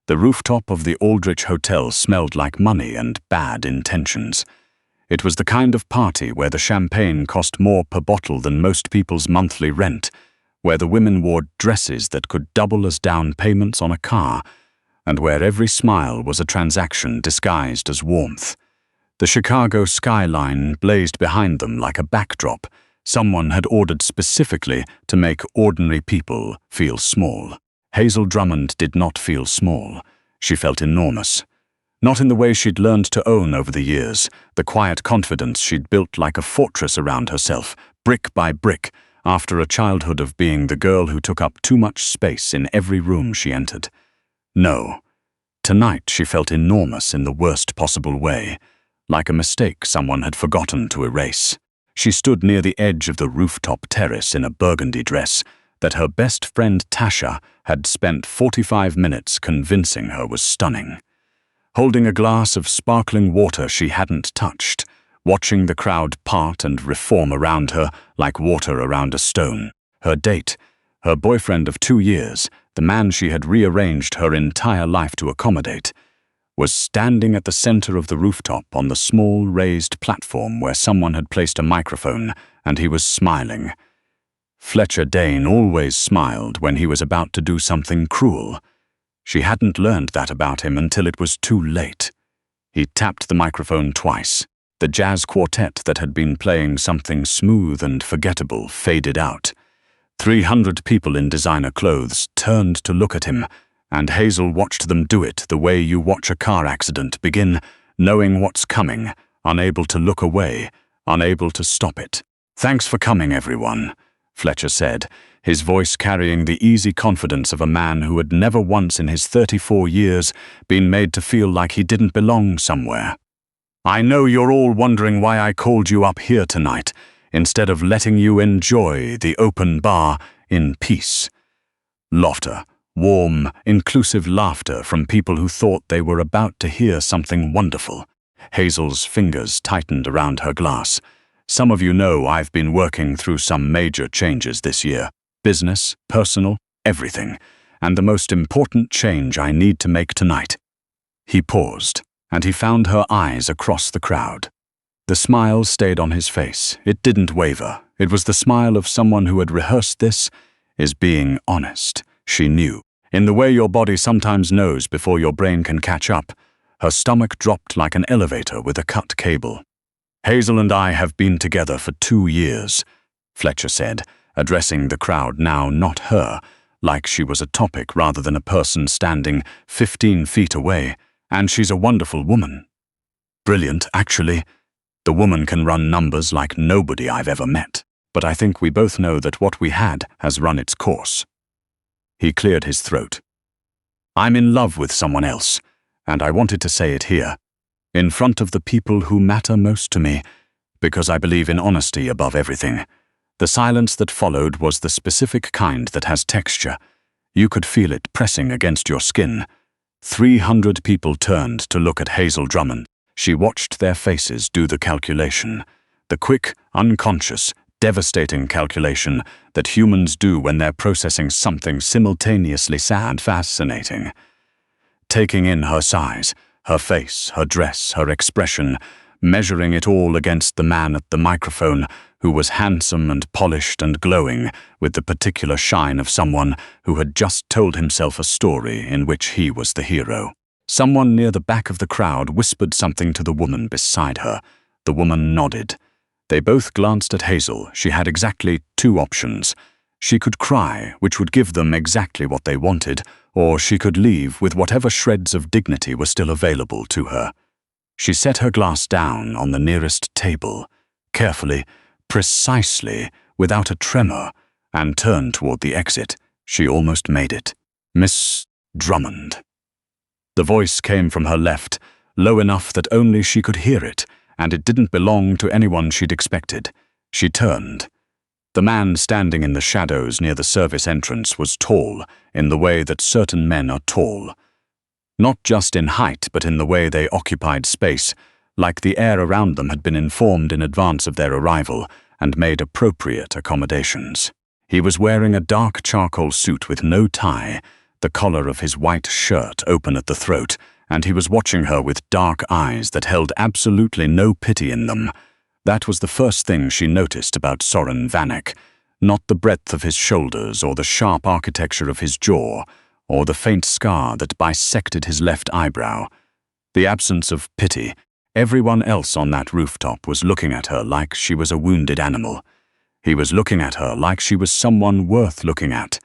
The rooftop of the Aldrich Hotel smelled like money and bad intentions. It was the kind of party where the champagne cost more per bottle than most people's monthly rent, where the women wore dresses that could double as down payments on a car, and where every smile was a transaction disguised as warmth. The Chicago skyline blazed behind them like a backdrop. Someone had ordered specifically to make ordinary people feel small. Hazel Drummond did not feel small. She felt enormous. Not in the way she'd learned to own over the years, the quiet confidence she'd built like a fortress around herself, brick by brick, after a childhood of being the girl who took up too much space in every room she entered. No. Tonight she felt enormous in the worst possible way, like a mistake someone had forgotten to erase. She stood near the edge of the rooftop terrace in a burgundy dress that her best friend Tasha had spent 45 minutes convincing her was stunning. Holding a glass of sparkling water she hadn't touched, watching the crowd part and reform around her like water around a stone. Her date, her boyfriend of 2 years, the man she had rearranged her entire life to accommodate, was standing at the center of the rooftop on the small raised platform where someone had placed a microphone, and he was smiling. Fletcher Dane always smiled when he was about to do something cruel. She hadn't learned that about him until it was too late. He tapped the microphone twice. The jazz quartet that had been playing something smooth and forgettable faded out. 300 people in designer clothes turned to look at him, and Hazel watched them do it the way you watch a car accident begin, knowing what's coming, unable to look away, unable to stop it. "Thanks for coming, everyone," Fletcher said, his voice carrying the easy confidence of a man who had never once in his 34 years been made to feel like he didn't belong somewhere. "I know you're all wondering why I called you up here tonight, instead of letting you enjoy the open bar in peace." Laughter, warm, inclusive laughter from people who thought they were about to hear something wonderful. Hazel's fingers tightened around her glass. "Some of you know I've been working through some major changes this year. Business, personal, everything. And the most important change I need to make tonight." He paused, and he found her eyes across the crowd. The smile stayed on his face. It didn't waver. It was the smile of someone who had rehearsed this, is being honest. She knew. In the way your body sometimes knows before your brain can catch up, her stomach dropped like an elevator with a cut cable. "Hazel and I have been together for 2 years, Fletcher said, addressing the crowd now, not her, like she was a topic rather than a person standing 15 feet away, "and she's a wonderful woman. Brilliant, actually. The woman can run numbers like nobody I've ever met, but I think we both know that what we had has run its course." He cleared his throat. "I'm in love with someone else, and I wanted to say it here, in front of the people who matter most to me, because I believe in honesty above everything." The silence that followed was the specific kind that has texture. You could feel it pressing against your skin. 300 people turned to look at Hazel Drummond. She watched their faces do the calculation. The quick, unconscious, devastating calculation that humans do when they're processing something simultaneously sad and fascinating. Taking in her size, her face, her dress, her expression, measuring it all against the man at the microphone, who was handsome and polished and glowing with the particular shine of someone who had just told himself a story in which he was the hero. Someone near the back of the crowd whispered something to the woman beside her. The woman nodded. They both glanced at Hazel. She had exactly 2 options. She could cry, which would give them exactly what they wanted, or she could leave with whatever shreds of dignity were still available to her. She set her glass down on the nearest table, carefully, precisely, without a tremor, and turned toward the exit. She almost made it. "Miss Drummond." The voice came from her left, low enough that only she could hear it, and it didn't belong to anyone she'd expected. She turned. The man standing in the shadows near the service entrance was tall, in the way that certain men are tall. Not just in height, but in the way they occupied space, like the air around them had been informed in advance of their arrival and made appropriate accommodations. He was wearing a dark charcoal suit with no tie, the collar of his white shirt open at the throat, and he was watching her with dark eyes that held absolutely no pity in them. That was the first thing she noticed about Soren Vanek, not the breadth of his shoulders or the sharp architecture of his jaw, or the faint scar that bisected his left eyebrow. The absence of pity. Everyone else on that rooftop was looking at her like she was a wounded animal. He was looking at her like she was someone worth looking at.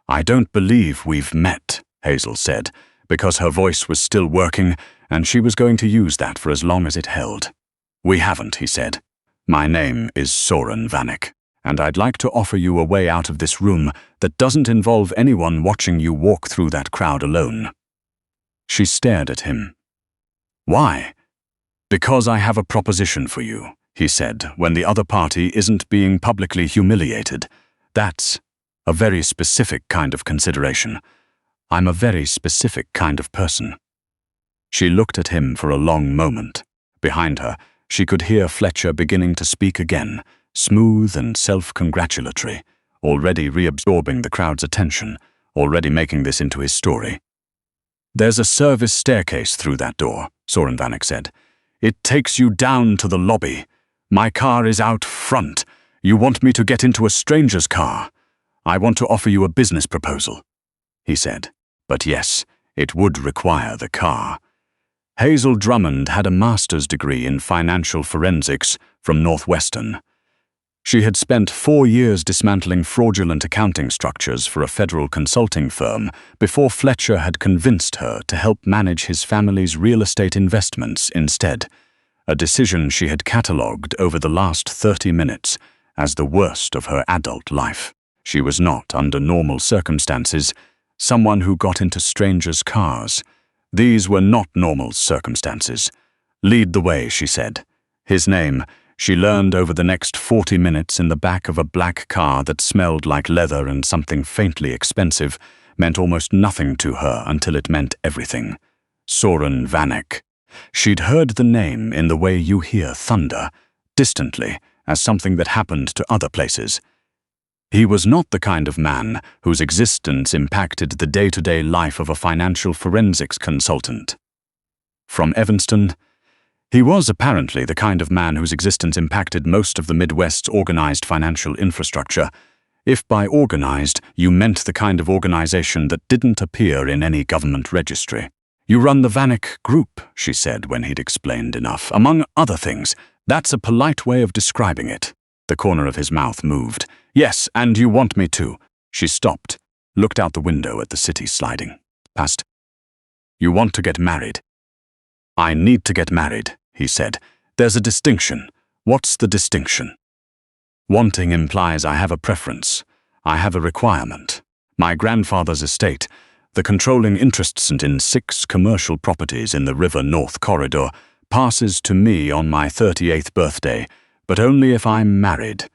"I don't believe we've met," Hazel said, because her voice was still working, and she was going to use that for as long as it held. "We haven't," he said. "My name is Soren Vanek, and I'd like to offer you a way out of this room that doesn't involve anyone watching you walk through that crowd alone." She stared at him. "Why?" "Because I have a proposition for you," he said, "when the other party isn't being publicly humiliated. That's a very specific kind of consideration. I'm a very specific kind of person." She looked at him for a long moment. Behind her, she could hear Fletcher beginning to speak again, smooth and self-congratulatory, already reabsorbing the crowd's attention, already making this into his story. "There's a service staircase through that door," Soren Vanek said. "It takes you down to the lobby. My car is out front. You want me to get into a stranger's car. I want to offer you a business proposal," he said. "But yes, it would require the car." Hazel Drummond had a master's degree in financial forensics from Northwestern. She had spent 4 years dismantling fraudulent accounting structures for a federal consulting firm before Fletcher had convinced her to help manage his family's real estate investments instead, a decision she had catalogued over the last 30 minutes as the worst of her adult life. She was not, under normal circumstances, someone who got into strangers' cars. These were not normal circumstances. "Lead the way," she said. His name, she learned over the next 40 minutes in the back of a black car that smelled like leather and something faintly expensive, meant almost nothing to her until it meant everything. Soren Vanek. She'd heard the name in the way you hear thunder, distantly, as something that happened to other places. He was not the kind of man whose existence impacted the day-to-day life of a financial forensics consultant. From Evanston, he was apparently the kind of man whose existence impacted most of the Midwest's organized financial infrastructure, if by organized you meant the kind of organization that didn't appear in any government registry. "You run the Vanek Group," she said when he'd explained enough. "Among other things, that's a polite way of describing it." The corner of his mouth moved. "Yes, and you want me to." She stopped, looked out the window at the city sliding past. "You want to get married." "I need to get married," he said. "There's a distinction." "What's the distinction?" "Wanting implies I have a preference. I have a requirement. My grandfather's estate, the controlling interest in 6 commercial properties in the River North Corridor, passes to me on my 38th birthday, but only if I'm married."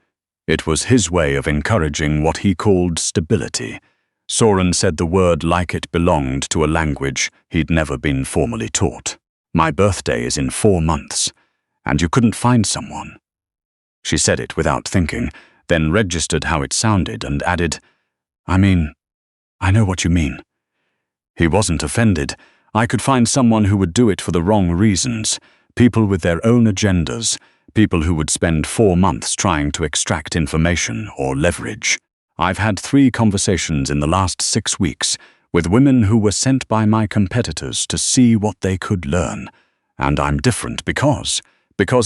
It was his way of encouraging what he called stability. Soren said the word like it belonged to a language he'd never been formally taught. "My birthday is in 4 months, and you couldn't find someone." She said it without thinking, then registered how it sounded and added, I know what you mean." He wasn't offended. "I could find someone who would do it for the wrong reasons, people with their own agendas, people who would spend 4 months trying to extract information or leverage. I've had 3 conversations in the last 6 weeks with women who were sent by my competitors to see what they could learn. And I'm different because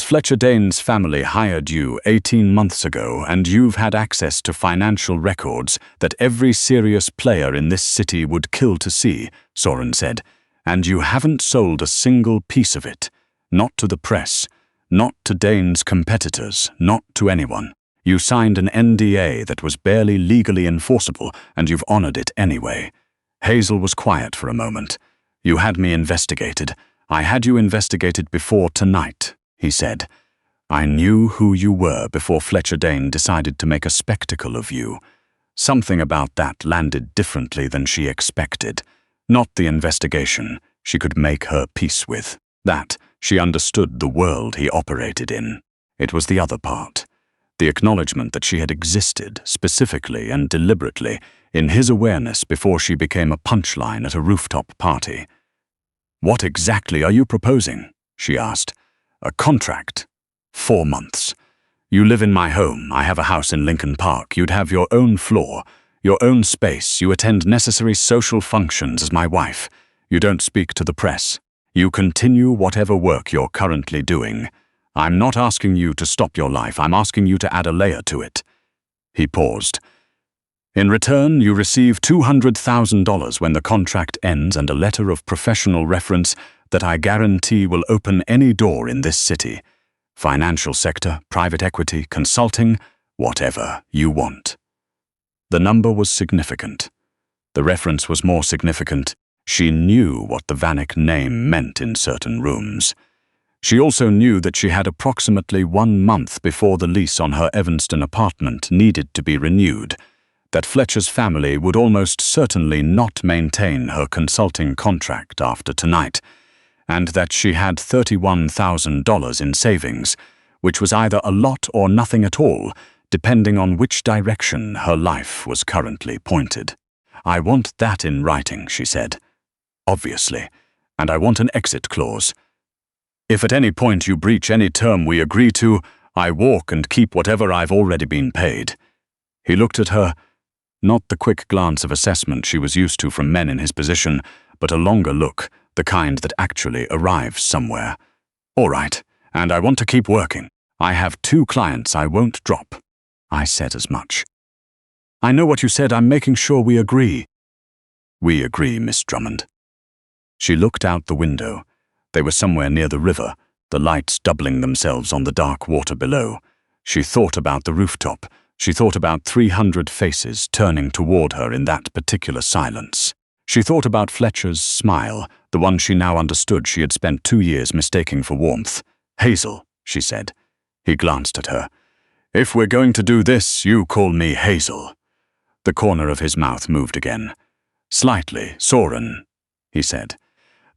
Fletcher Dane's family hired you 18 months ago, and you've had access to financial records that every serious player in this city would kill to see," Soren said. "And you haven't sold a single piece of it. Not to the press. Not to Dane's competitors, not to anyone. You signed an NDA that was barely legally enforceable, and you've honored it anyway." Hazel was quiet for a moment. "You had me investigated. I had you investigated before tonight," he said. "I knew who you were before Fletcher Dane decided to make a spectacle of you. Something about that landed differently than she expected. Not the investigation she could make her peace with. That she understood the world he operated in. It was the other part. the acknowledgement that she had existed, specifically and deliberately, in his awareness before she became a punchline at a rooftop party. "What exactly are you proposing?" she asked. "A contract. 4 months. You live in my home. I have a house in Lincoln Park. You'd have your own floor, your own space. You attend necessary social functions as my wife. You don't speak to the press. You continue whatever work you're currently doing. I'm not asking you to stop your life. I'm asking you to add a layer to it." He paused. "In return, you receive $200,000 when the contract ends and a letter of professional reference that I guarantee will open any door in this city. Financial sector, private equity, consulting, whatever you want." The number was significant. The reference was more significant. She knew what the Vanek name meant in certain rooms. She also knew that she had approximately 1 month before the lease on her Evanston apartment needed to be renewed, that Fletcher's family would almost certainly not maintain her consulting contract after tonight, and that she had $31,000 in savings, which was either a lot or nothing at all, depending on which direction her life was currently pointed. "I want that in writing," she said. "Obviously. And I want an exit clause. If at any point you breach any term we agree to, I walk and keep whatever I've already been paid." He looked at her, not the quick glance of assessment she was used to from men in his position, but a longer look, the kind that actually arrives somewhere. "All right, and I want to keep working. I have 2 clients I won't drop." "I said as much." "I know what you said. I'm making sure we agree." "We agree, Miss Drummond." She looked out the window. They were somewhere near the river, the lights doubling themselves on the dark water below. She thought about the rooftop. She thought about 300 faces turning toward her in that particular silence. She thought about Fletcher's smile, the one she now understood she had spent 2 years mistaking for warmth. "Hazel," she said. He glanced at her. "If we're going to do this, you call me Hazel." The corner of his mouth moved again. "Slightly, Soren," he said.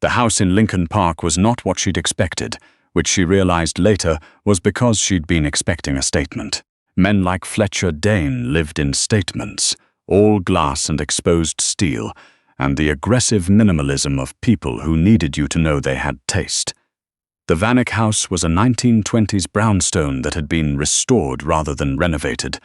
The house in Lincoln Park was not what she'd expected, which she realized later was because she'd been expecting a statement. Men like Fletcher Dane lived in statements, all glass and exposed steel, and the aggressive minimalism of people who needed you to know they had taste. The Vanek house was a 1920s brownstone that had been restored rather than renovated.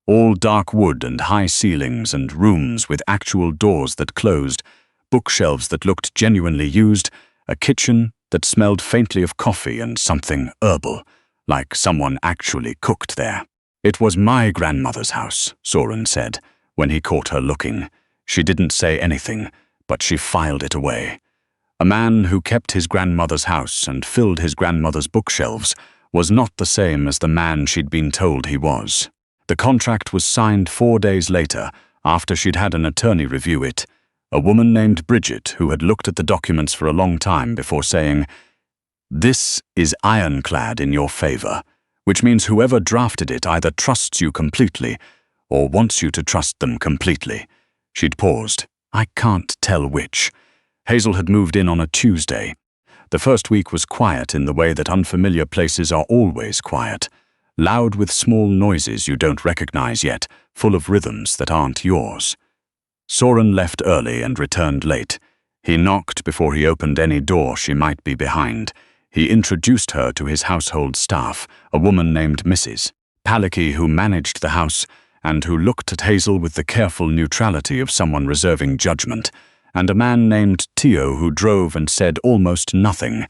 All dark wood and high ceilings and rooms with actual doors that closed, bookshelves that looked genuinely used, a kitchen that smelled faintly of coffee and something herbal, like someone actually cooked there. "It was my grandmother's house," Soren said, when he caught her looking. She didn't say anything, but she filed it away. A man who kept his grandmother's house and filled his grandmother's bookshelves was not the same as the man she'd been told he was. The contract was signed 4 days later, after she'd had an attorney review it. A woman named Bridget, who had looked at the documents for a long time before saying, "This is ironclad in your favor," which means whoever drafted it either trusts you completely or wants you to trust them completely. She'd paused. "I can't tell which." Hazel had moved in on a Tuesday. The first week was quiet in the way that unfamiliar places are always quiet, loud with small noises you don't recognize yet, full of rhythms that aren't yours. Soren left early and returned late. He knocked before he opened any door she might be behind. He introduced her to his household staff, a woman named Mrs. Palicki who managed the house and who looked at Hazel with the careful neutrality of someone reserving judgment, and a man named Tio who drove and said almost nothing,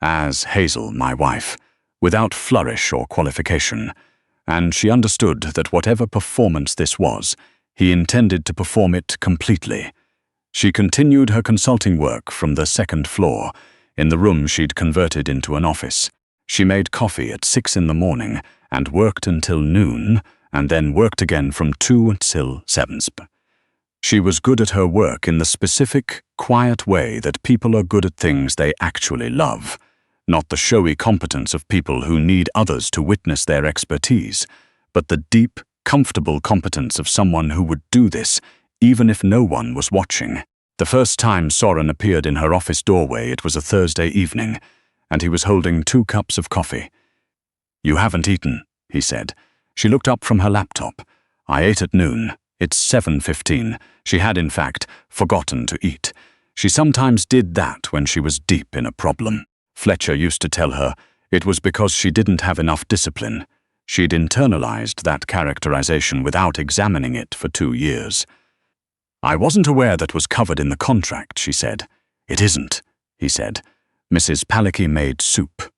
as Hazel, my wife, without flourish or qualification, and she understood that whatever performance this was, he intended to perform it completely. She continued her consulting work from the 2nd floor, in the room she'd converted into an office. She made coffee at 6 in the morning and worked until noon, and then worked again from 2 until 7. She was good at her work in the specific, quiet way that people are good at things they actually love, not the showy competence of people who need others to witness their expertise, but the deep, comfortable competence of someone who would do this even if no one was watching. The first time Soren appeared in her office doorway, it was a Thursday evening, and he was holding 2 cups of coffee. "You haven't eaten," he said. She looked up from her laptop. "I ate at noon. It's 7:15. She had, in fact, forgotten to eat. She sometimes did that when she was deep in a problem. Fletcher used to tell her it was because she didn't have enough discipline. She'd internalized that characterization without examining it for 2 years. "I wasn't aware that was covered in the contract," she said. "It isn't," he said. "Mrs. Palicki made soup.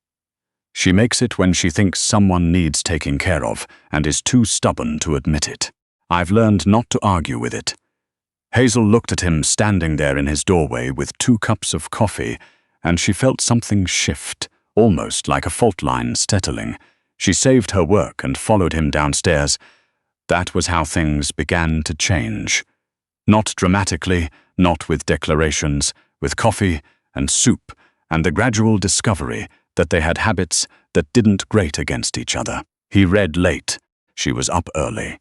She makes it when she thinks someone needs taking care of and is too stubborn to admit it. I've learned not to argue with it." Hazel looked at him standing there in his doorway with 2 cups of coffee, and she felt something shift, almost like a fault line settling. She saved her work and followed him downstairs. That was how things began to change. Not dramatically, not with declarations, with coffee and soup and the gradual discovery that they had habits that didn't grate against each other. He read late. She was up early.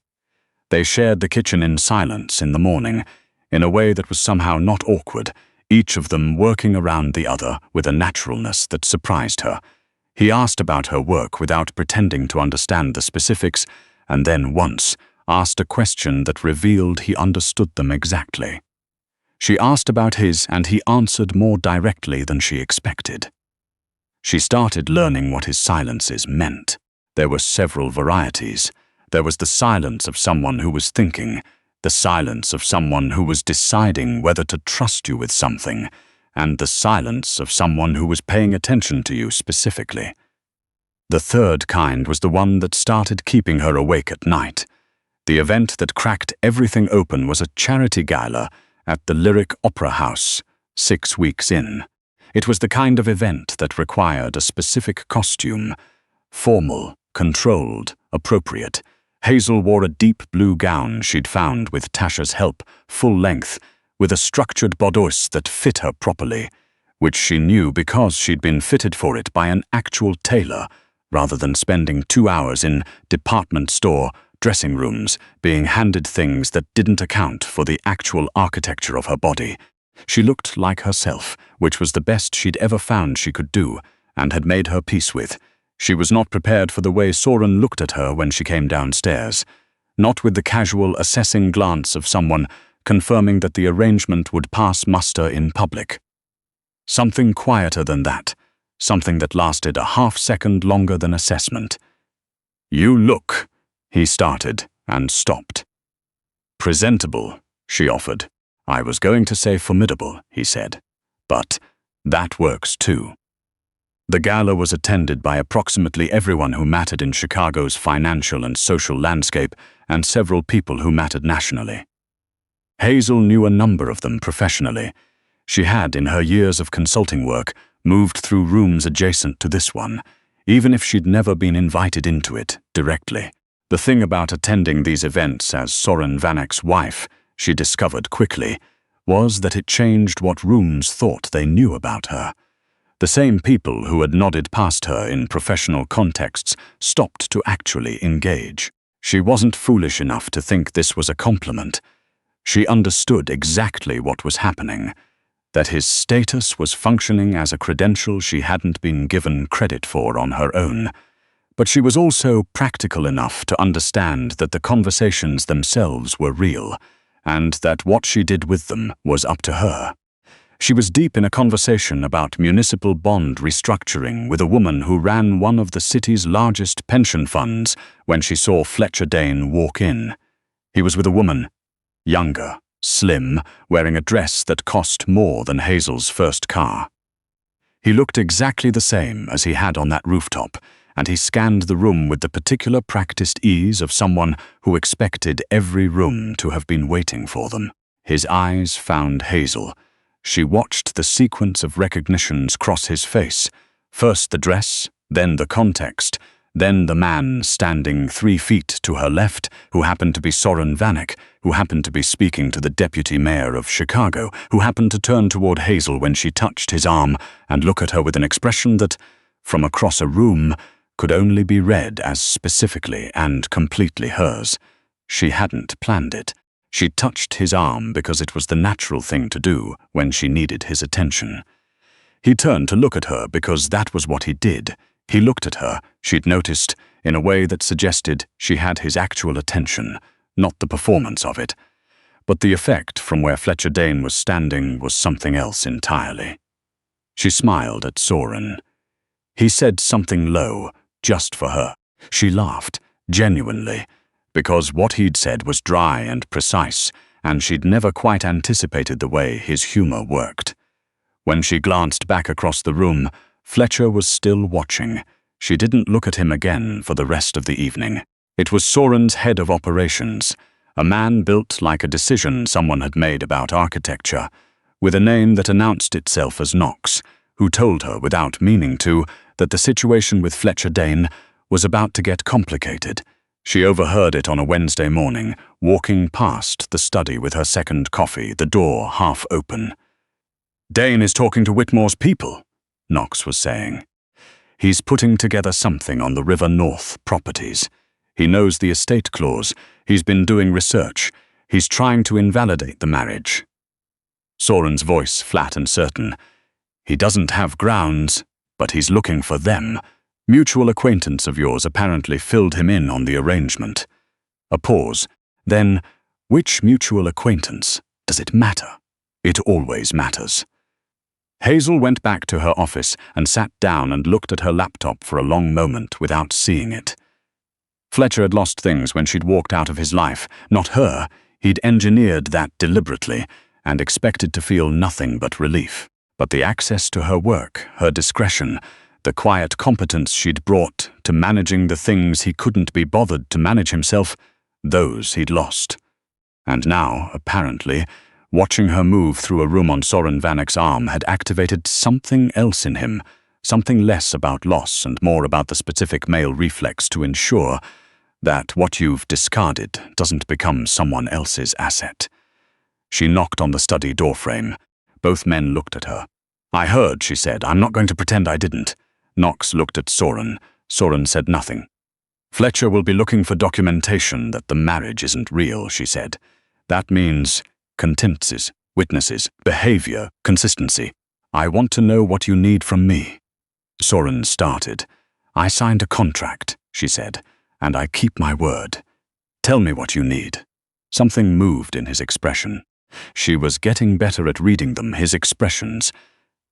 They shared the kitchen in silence in the morning, in a way that was somehow not awkward, each of them working around the other with a naturalness that surprised her. He asked about her work without pretending to understand the specifics, and then once asked a question that revealed he understood them exactly. She asked about his, and he answered more directly than she expected. She started learning what his silences meant. There were several varieties. There was the silence of someone who was thinking, the silence of someone who was deciding whether to trust you with something, and the silence of someone who was paying attention to you specifically. The third kind was the one that started keeping her awake at night. The event that cracked everything open was a charity gala at the Lyric Opera House, 6 weeks in. It was the kind of event that required a specific costume, formal, controlled, appropriate. Hazel wore a deep blue gown she'd found with Tasha's help, full length, with a structured bodice that fit her properly, which she knew because she'd been fitted for it by an actual tailor, rather than spending 2 hours in department store dressing rooms being handed things that didn't account for the actual architecture of her body. She looked like herself, which was the best she'd ever found she could do, and had made her peace with. She was not prepared for the way Soren looked at her when she came downstairs, not with the casual assessing glance of someone confirming that the arrangement would pass muster in public. Something quieter than that, something that lasted a half-second longer than assessment. "You look," he started and stopped. "Presentable," she offered. "I was going to say formidable," he said, "but that works too." The gala was attended by approximately everyone who mattered in Chicago's financial and social landscape, and several people who mattered nationally. Hazel knew a number of them professionally. She had, in her years of consulting work, moved through rooms adjacent to this one, even if she'd never been invited into it directly. The thing about attending these events as Soren Vanek's wife, she discovered quickly, was that it changed what rooms thought they knew about her. The same people who had nodded past her in professional contexts stopped to actually engage. She wasn't foolish enough to think this was a compliment. She understood exactly what was happening, that his status was functioning as a credential she hadn't been given credit for on her own. But she was also practical enough to understand that the conversations themselves were real, and that what she did with them was up to her. She was deep in a conversation about municipal bond restructuring with a woman who ran one of the city's largest pension funds when she saw Fletcher Dane walk in. He was with a woman, younger, slim, wearing a dress that cost more than Hazel's first car. He looked exactly the same as he had on that rooftop, and he scanned the room with the particular practiced ease of someone who expected every room to have been waiting for them. His eyes found Hazel. She watched the sequence of recognitions cross his face, first the dress, then the context, then the man standing 3 feet to her left, who happened to be Soren Vanek, who happened to be speaking to the deputy mayor of Chicago, who happened to turn toward Hazel when she touched his arm and look at her with an expression that, from across a room, could only be read as specifically and completely hers. She hadn't planned it. She touched his arm because it was the natural thing to do when she needed his attention. He turned to look at her because that was what he did. He looked at her, she'd noticed, in a way that suggested she had his actual attention, not the performance of it. But the effect from where Fletcher Dane was standing was something else entirely. She smiled at Soren. He said something low, just for her. She laughed, genuinely, because what he'd said was dry and precise, and she'd never quite anticipated the way his humor worked. When she glanced back across the room, Fletcher was still watching. She didn't look at him again for the rest of the evening. It was Soren's head of operations, a man built like a decision someone had made about architecture, with a name that announced itself as Knox, who told her without meaning to that the situation with Fletcher Dane was about to get complicated. She overheard it on a Wednesday morning, walking past the study with her second coffee, the door half open. "Dane is talking to Whitmore's people," Knox was saying. "He's putting together something on the River North properties. He knows the estate clause. He's been doing research. He's trying to invalidate the marriage." Soren's voice flat and certain. "He doesn't have grounds, but he's looking for them. Mutual acquaintance of yours apparently filled him in on the arrangement." A pause. Then, which mutual acquaintance? Does it matter? It always matters. Hazel went back to her office and sat down and looked at her laptop for a long moment without seeing it. Fletcher had lost things when she'd walked out of his life, not her. He'd engineered that deliberately and expected to feel nothing but relief. But the access to her work, her discretion, the quiet competence she'd brought to managing the things he couldn't be bothered to manage himself, those he'd lost. And now, apparently, watching her move through a room on Soren Vanek's arm had activated something else in him, something less about loss and more about the specific male reflex to ensure that what you've discarded doesn't become someone else's asset. She knocked on the study doorframe. Both men looked at her. "I heard," she said. "I'm not going to pretend I didn't." Knox looked at Soren. Soren said nothing. "Fletcher will be looking for documentation that the marriage isn't real," she said. "That means contingencies, witnesses, behavior, consistency. I want to know what you need from me." Soren started. "I signed a contract," she said, "and I keep my word. Tell me what you need." Something moved in his expression. She was getting better at reading them, his expressions.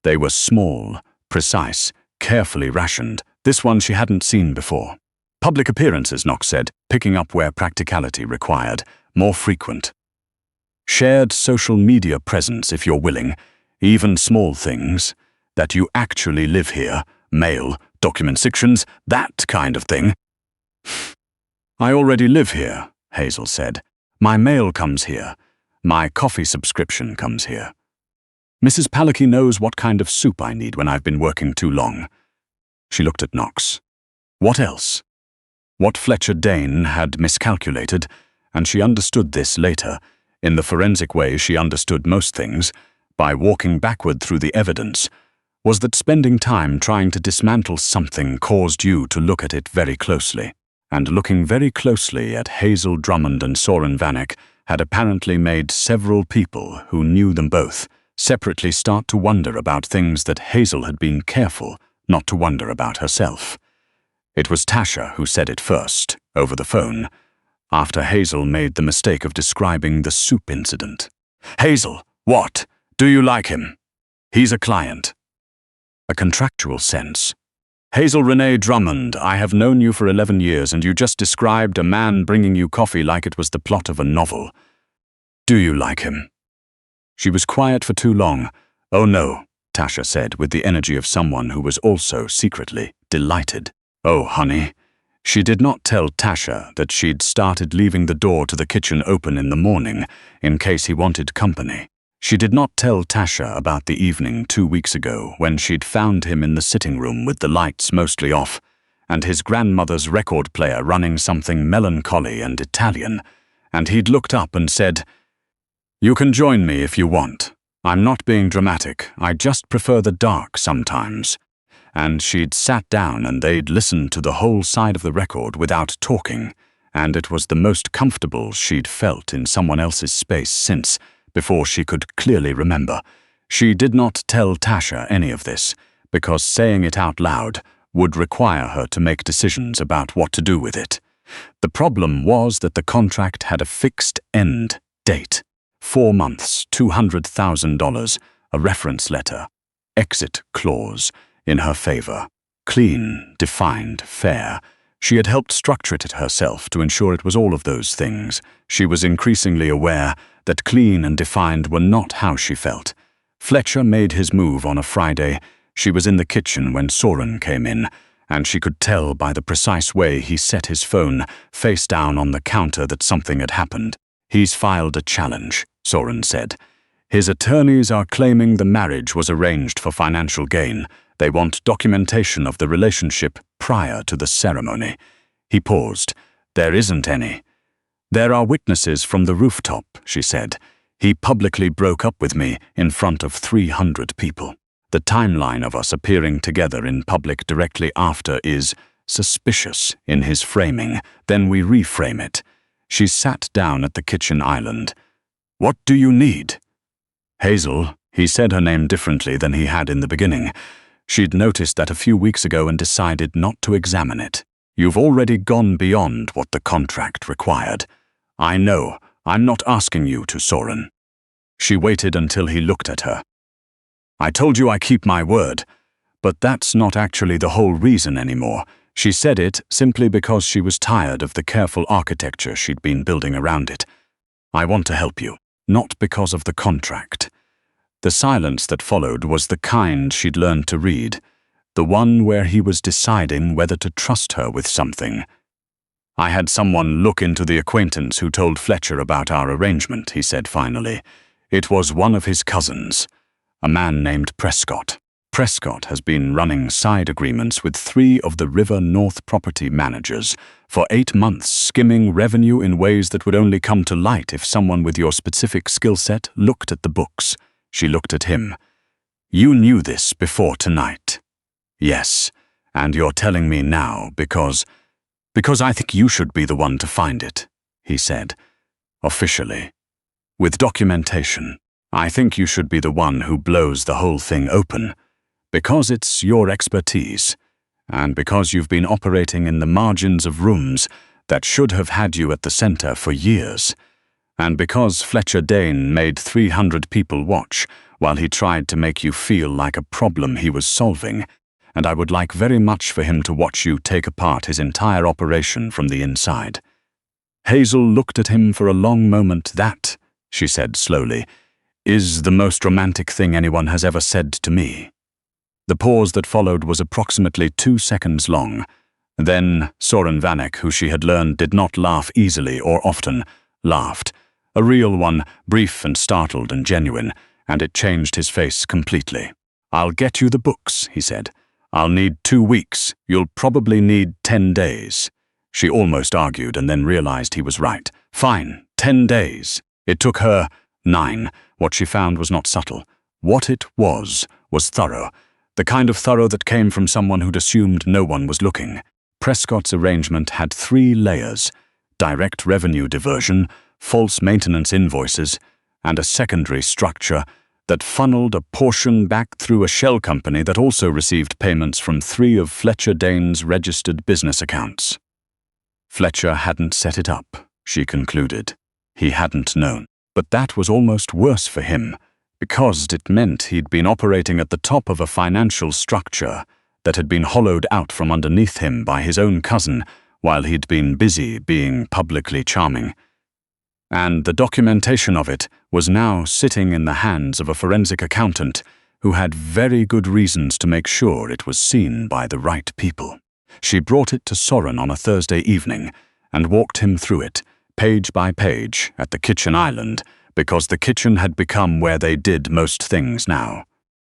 They were small, precise, carefully rationed. This one she hadn't seen before. "Public appearances," Knox said, picking up where practicality required, more frequent. "Shared social media presence if you're willing, even small things. That you actually live here, mail, document sections, that kind of thing." "I already live here," Hazel said. "My mail comes here. My coffee subscription comes here. Mrs. Palicky knows what kind of soup I need when I've been working too long." She looked at Knox. What else? What Fletcher Dane had miscalculated, and she understood this later, in the forensic way she understood most things, by walking backward through the evidence, was that spending time trying to dismantle something caused you to look at it very closely. And looking very closely at Hazel Drummond and Soren Vanek had apparently made several people who knew them both separately start to wonder about things that Hazel had been careful not to wonder about herself. It was Tasha who said it first, over the phone, after Hazel made the mistake of describing the soup incident. "Hazel, what? Do you like him? He's a client." A contractual sense. "Hazel Renee Drummond, I have known you for 11 years and you just described a man bringing you coffee like it was the plot of a novel. Do you like him?" She was quiet for too long. "Oh no," Tasha said with the energy of someone who was also secretly delighted. "Oh, honey." She did not tell Tasha that she'd started leaving the door to the kitchen open in the morning in case he wanted company. She did not tell Tasha about the evening 2 weeks ago when she'd found him in the sitting room with the lights mostly off and his grandmother's record player running something melancholy and Italian, and he'd looked up and said, "You can join me if you want. I'm not being dramatic, I just prefer the dark sometimes." And she'd sat down and they'd listened to the whole side of the record without talking, and it was the most comfortable she'd felt in someone else's space since, before she could clearly remember. She did not tell Tasha any of this, because saying it out loud, would require her to make decisions about what to do with it. The problem was that the contract had a fixed end date. 4 months, $200,000, a reference letter, exit clause in her favor. Clean, defined, fair. She had helped structure it herself to ensure it was all of those things. She was increasingly aware that clean and defined were not how she felt. Fletcher made his move on a Friday. She was in the kitchen when Soren came in, and she could tell by the precise way he set his phone face down on the counter that something had happened. "He's filed a challenge," Soren said. "His attorneys are claiming the marriage was arranged for financial gain. They want documentation of the relationship prior to the ceremony." He paused. "There isn't any." "There are witnesses from the rooftop," she said. "He publicly broke up with me in front of 300 people. The timeline of us appearing together in public directly after is suspicious in his framing. Then we reframe it." She sat down at the kitchen island. "What do you need?" "Hazel." He said her name differently than he had in the beginning. She'd noticed that a few weeks ago and decided not to examine it. "You've already gone beyond what the contract required." "I know. I'm not asking you to, Soren." She waited until he looked at her. "I told you I keep my word. But that's not actually the whole reason anymore." She said it simply because she was tired of the careful architecture she'd been building around it. "I want to help you, not because of the contract." The silence that followed was the kind she'd learned to read, the one where he was deciding whether to trust her with something. "I had someone look into the acquaintance who told Fletcher about our arrangement," he said finally. "It was one of his cousins, a man named Prescott. Prescott has been running side agreements with 3 of the River North property managers for 8 months, skimming revenue in ways that would only come to light if someone with your specific skill set looked at the books." She looked at him. "You knew this before tonight." "Yes, and you're telling me now because I think you should be the one to find it," he said. "Officially. With documentation. I think you should be the one who blows the whole thing open. Because it's your expertise, and because you've been operating in the margins of rooms that should have had you at the center for years, and because Fletcher Dane made 300 people watch while he tried to make you feel like a problem he was solving, and I would like very much for him to watch you take apart his entire operation from the inside." Hazel looked at him for a long moment. "That," she said slowly, "is the most romantic thing anyone has ever said to me." The pause that followed was approximately 2 seconds long. Then Soren Vanek, who she had learned did not laugh easily or often, laughed. A real one, brief and startled and genuine, and it changed his face completely. "I'll get you the books," he said. "I'll need 2 weeks. You'll probably need 10 days. She almost argued and then realized he was right. "Fine, 10 days. It took her 9. What she found was not subtle. What it was thorough. The kind of thorough that came from someone who'd assumed no one was looking. Prescott's arrangement had 3 layers: direct revenue diversion, false maintenance invoices, and a secondary structure that funneled a portion back through a shell company that also received payments from 3 of Fletcher Dane's registered business accounts. Fletcher hadn't set it up, she concluded. He hadn't known. But that was almost worse for him, because it meant he'd been operating at the top of a financial structure that had been hollowed out from underneath him by his own cousin while he'd been busy being publicly charming. And the documentation of it was now sitting in the hands of a forensic accountant who had very good reasons to make sure it was seen by the right people. She brought it to Soren on a Thursday evening and walked him through it, page by page, at the kitchen island, because the kitchen had become where they did most things now.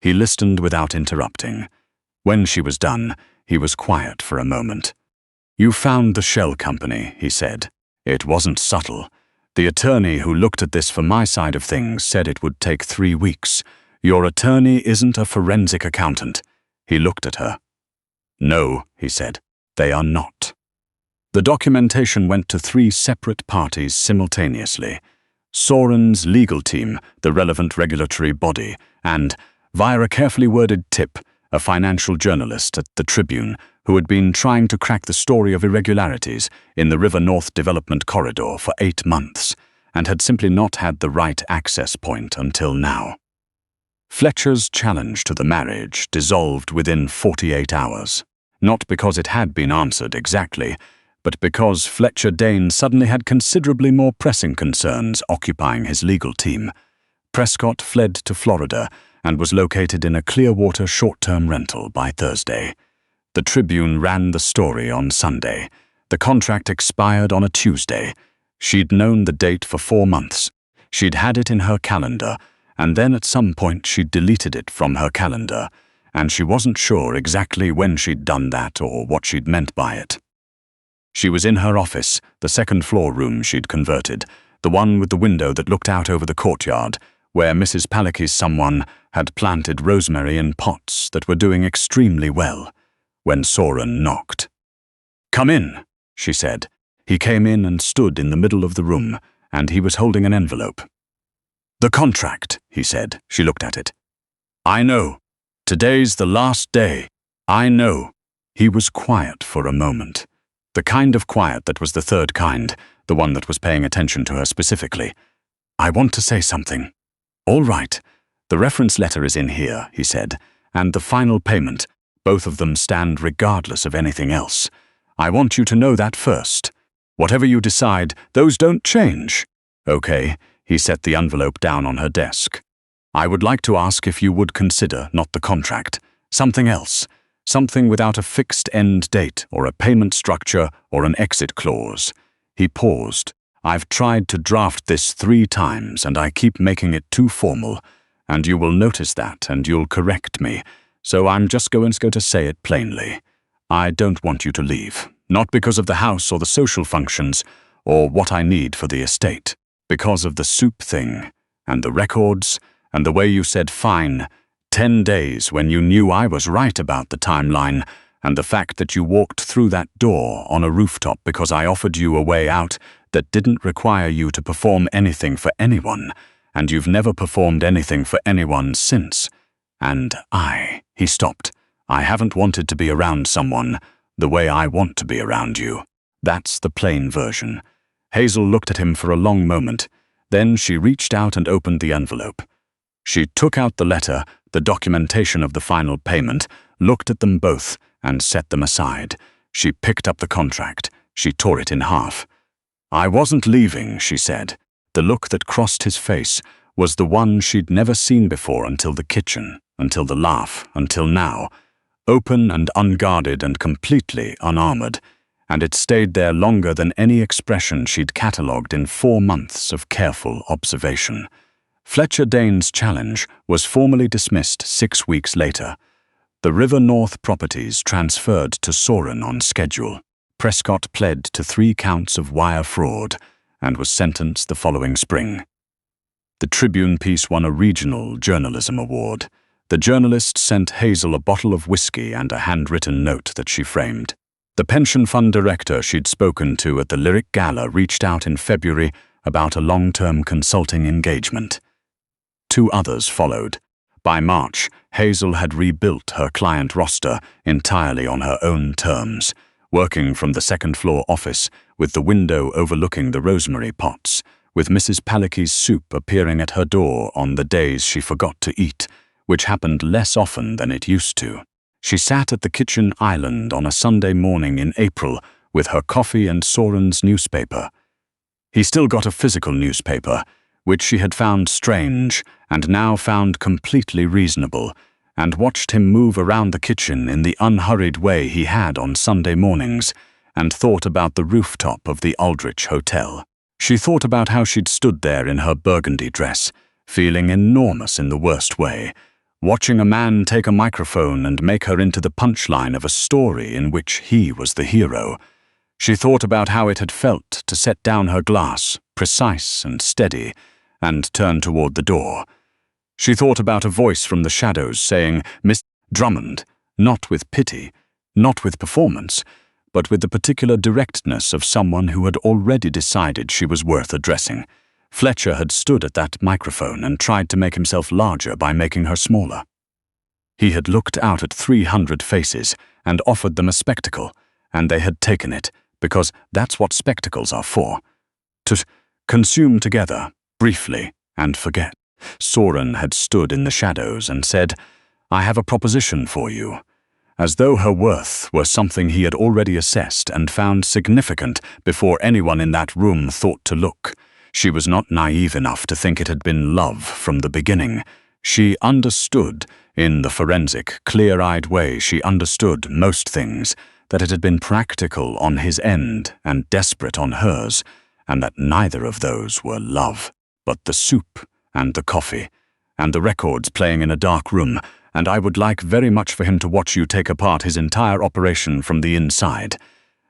He listened without interrupting. When she was done, he was quiet for a moment. "You found the shell company," he said. "It wasn't subtle. The attorney who looked at this for my side of things said it would take 3 weeks. Your attorney isn't a forensic accountant." He looked at her. "No," he said, "they are not." The documentation went to 3 separate parties simultaneously. Soren's legal team, the relevant regulatory body, and, via a carefully worded tip, a financial journalist at the Tribune who had been trying to crack the story of irregularities in the River North Development Corridor for 8 months, and had simply not had the right access point until now. Fletcher's challenge to the marriage dissolved within 48 hours, not because it had been answered exactly, but because Fletcher Dane suddenly had considerably more pressing concerns occupying his legal team. Prescott fled to Florida and was located in a Clearwater short-term rental by Thursday. The Tribune ran the story on Sunday. The contract expired on a Tuesday. She'd known the date for 4 months. She'd had it in her calendar, and then at some point she'd deleted it from her calendar, and she wasn't sure exactly when she'd done that or what she'd meant by it. She was in her office, the second-floor room she'd converted, the one with the window that looked out over the courtyard, where Mrs. Palicki's someone had planted rosemary in pots that were doing extremely well, when Soren knocked. "Come in," she said. He came in and stood in the middle of the room, and he was holding an envelope. "The contract," he said. She looked at it. "I know. Today's the last day. I know." He was quiet for a moment. The kind of quiet that was the third kind, the one that was paying attention to her specifically. "I want to say something." "All right. The reference letter is in here," he said, "and the final payment. Both of them stand regardless of anything else. I want you to know that first. Whatever you decide, those don't change." "Okay," he set the envelope down on her desk. "I would like to ask if you would consider not the contract, something else. Something without a fixed end date or a payment structure or an exit clause." He paused. "I've tried to draft this 3 times and I keep making it too formal, and you will notice that and you'll correct me, so I'm just going to say it plainly. I don't want you to leave, not because of the house or the social functions or what I need for the estate, because of the soup thing and the records and the way you said fine 10 days when you knew I was right about the timeline, and the fact that you walked through that door on a rooftop because I offered you a way out that didn't require you to perform anything for anyone, and you've never performed anything for anyone since. And he stopped. I haven't wanted to be around someone the way I want to be around you. That's the plain version." Hazel looked at him for a long moment. Then she reached out and opened the envelope. She took out the letter, the documentation of the final payment, looked at them both, and set them aside. She picked up the contract. She tore it in half. "I wasn't leaving," she said. The look that crossed his face was the one she'd never seen before until the kitchen, until the laugh, until now. Open and unguarded and completely unarmored, and it stayed there longer than any expression she'd catalogued in 4 months of careful observation. Fletcher Dane's challenge was formally dismissed 6 weeks later. The River North properties transferred to Soren on schedule. Prescott pled to 3 counts of wire fraud and was sentenced the following spring. The Tribune piece won a regional journalism award. The journalist sent Hazel a bottle of whiskey and a handwritten note that she framed. The pension fund director she'd spoken to at the Lyric Gala reached out in February about a long-term consulting engagement. 2 others followed. By March, Hazel had rebuilt her client roster entirely on her own terms, working from the second-floor office with the window overlooking the rosemary pots, with Mrs. Palicki's soup appearing at her door on the days she forgot to eat, which happened less often than it used to. She sat at the kitchen island on a Sunday morning in April with her coffee and Soren's newspaper. He still got a physical newspaper, which she had found strange and now found completely reasonable, and watched him move around the kitchen in the unhurried way he had on Sunday mornings, and thought about the rooftop of the Aldrich Hotel. She thought about how she'd stood there in her burgundy dress, feeling enormous in the worst way, watching a man take a microphone and make her into the punchline of a story in which he was the hero. She thought about how it had felt to set down her glass, precise and steady, and turn toward the door. She thought about a voice from the shadows saying, "Miss Drummond," not with pity, not with performance, but with the particular directness of someone who had already decided she was worth addressing. Fletcher had stood at that microphone and tried to make himself larger by making her smaller. He had looked out at 300 faces and offered them a spectacle, and they had taken it, because that's what spectacles are for. To consume together, briefly, and forget. Soren had stood in the shadows and said, "I have a proposition for you," as though her worth were something he had already assessed and found significant before anyone in that room thought to look. She was not naive enough to think it had been love from the beginning. She understood, in the forensic, clear-eyed way she understood most things, that it had been practical on his end and desperate on hers, and that neither of those were love, but the soup and the coffee, and the records playing in a dark room, and I would like very much for him to watch you take apart his entire operation from the inside.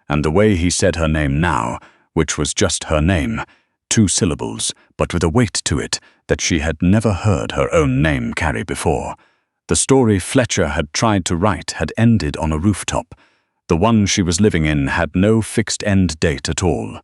And the way he said her name now, which was just her name, 2 syllables, but with a weight to it that she had never heard her own name carry before. The story Fletcher had tried to write had ended on a rooftop. The one she was living in had no fixed end date at all.